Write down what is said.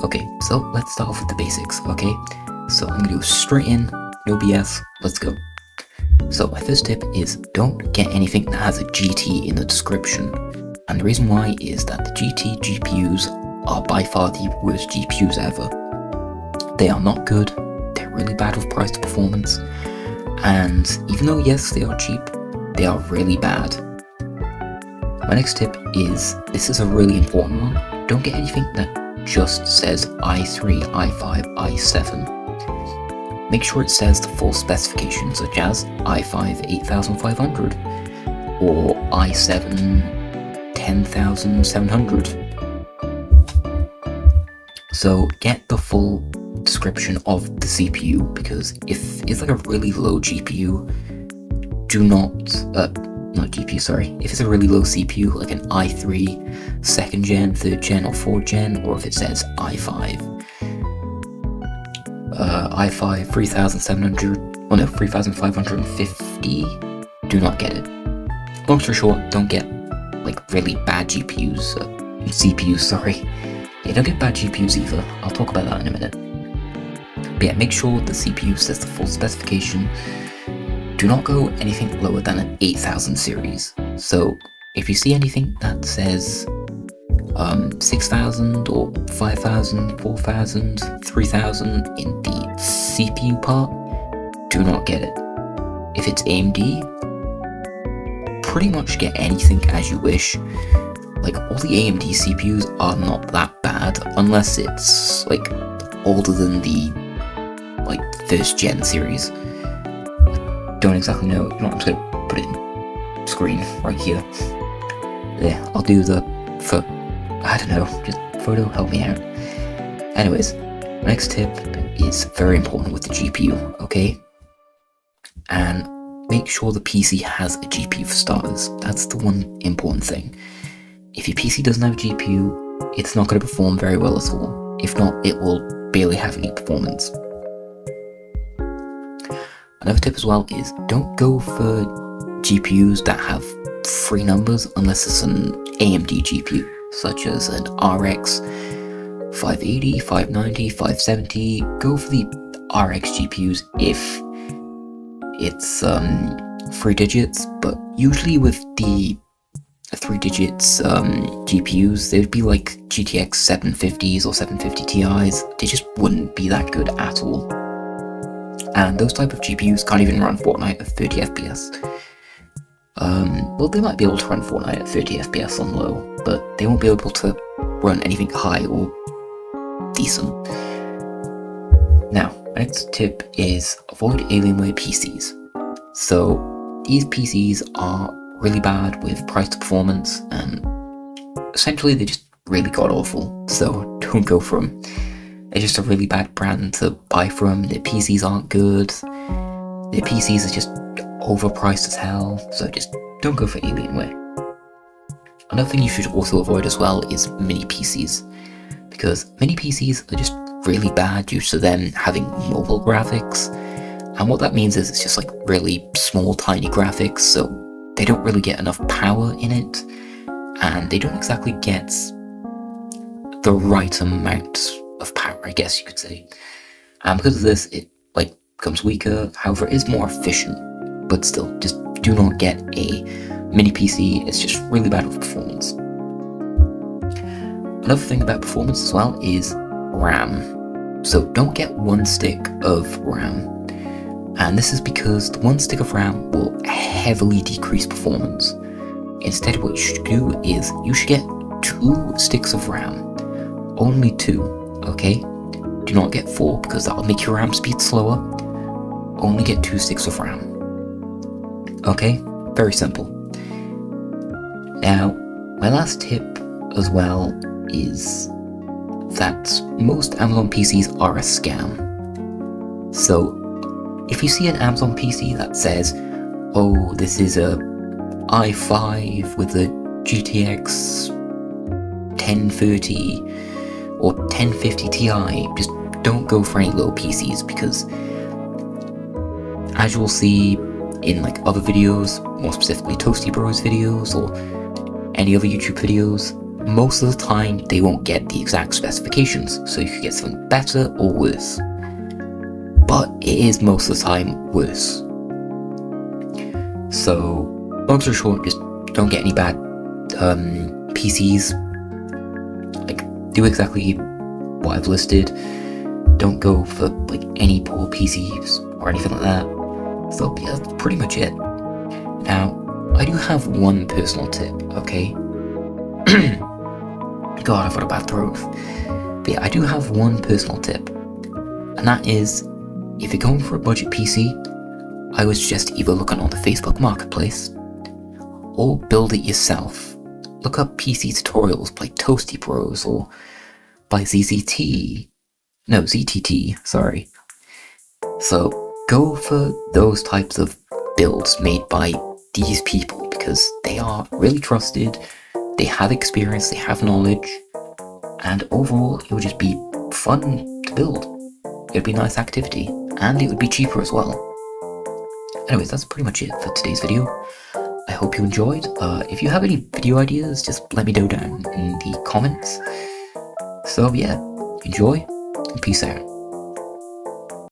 Okay, so let's start off with the basics, okay? So I'm gonna go straight in, no BS, let's go. So my first tip is don't get anything that has a GT in the description. And the reason why is that the GT GPUs are by far the worst GPUs ever. They are not good, they're really bad with price to performance, and even though yes, they are cheap, they are really bad. My next tip is, this is a really important one, don't get anything that just says i3, i5, i7. Make sure it says the full specifications, such as i5 8500 or i7 10700. So get the full description of the CPU, because if it's like a really low GPU, do not GPU, sorry. If it's a really low CPU, like an i3 2nd gen, 3rd gen, or 4th gen, or if it says i5 3700, oh no, 3550, do not get it. Long story short, don't get like really bad CPUs, sorry. Yeah, don't get bad GPUs either, I'll talk about that in a minute. But yeah, make sure the CPU says the full specification. Do not go anything lower than an 8000 series. So if you see anything that says 6000 or 5000, 4000, 3000 in the CPU part, do not get it. If it's AMD, pretty much get anything as you wish. Like, all the AMD CPUs are not that bad, unless it's like older than the like 1st gen series. Don't exactly know, I'm just gonna put it in screen right here. Yeah, I'll do the I don't know, just photo, help me out. Anyways, next tip is very important with the GPU, okay? And make sure the PC has a GPU for starters. That's the one important thing. If your PC doesn't have a GPU, it's not going to perform very well at all. If not, it will barely have any performance. Another tip as well is don't go for GPUs that have 3 numbers unless it's an AMD GPU, such as an RX 580, 590, 570. Go for the RX GPUs if it's 3 digits, but usually with the 3 digits GPUs, they'd be like GTX 750s or 750 Ti's. They just wouldn't be that good at all. And those type of GPUs can't even run Fortnite at 30 FPS. Well, they might be able to run Fortnite at 30 FPS on low, but they won't be able to run anything high or decent. Now, my next tip is avoid Alienware PCs. So, these PCs are really bad with price to performance, and essentially they're just really god awful, so don't go for them. They're just a really bad brand to buy from. Their PCs aren't good, their PCs are just overpriced as hell, so just don't go for Alienware. Another thing you should also avoid as well is mini PCs, because mini PCs are just really bad due to them having mobile graphics, and what that means is it's just like really small tiny graphics, so they don't really get enough power in it, and they don't exactly get the right amount of power, I guess you could say. And because of this, it like becomes weaker. However, it is more efficient, but still, just do not get a mini PC. It's just really bad with performance. Another thing about performance as well is RAM. So don't get 1 stick of RAM. And this is because the 1 stick of RAM will heavily decrease performance. Instead, what you should do is you should get 2 sticks of RAM. Only 2, okay? Do not get 4, because that will make your RAM speed slower. Only get 2 sticks of RAM. Okay? Very simple. Now, my last tip as well is that most Amazon PCs are a scam. So, if you see an Amazon PC that says, oh, this is a i5 with a GTX 1030 or 1050 Ti, just don't go for any low PCs, because as you will see in like other videos, more specifically Toasty Bros videos or any other YouTube videos, most of the time they won't get the exact specifications, so you could get something better or worse. But it is most of the time worse. So, long story short, just don't get any bad PCs. Like, do exactly what I've listed. Don't go for like any poor PCs or anything like that. So yeah, that's pretty much it. Now, I do have one personal tip, okay? God, I've got a bad throat. But yeah, I do have one personal tip. And that is, if you're going for a budget PC, I would suggest either looking on the Facebook Marketplace or build it yourself. Look up PC tutorials by Toasty Bros or by ZTT, sorry. So go for those types of builds made by these people because they are really trusted, they have experience, they have knowledge, and overall it would just be fun to build. It would be a nice activity, and it would be cheaper as well. Anyways, that's pretty much it for today's video. I hope you enjoyed. If you have any video ideas, just let me know down in the comments. So yeah, enjoy, and peace out.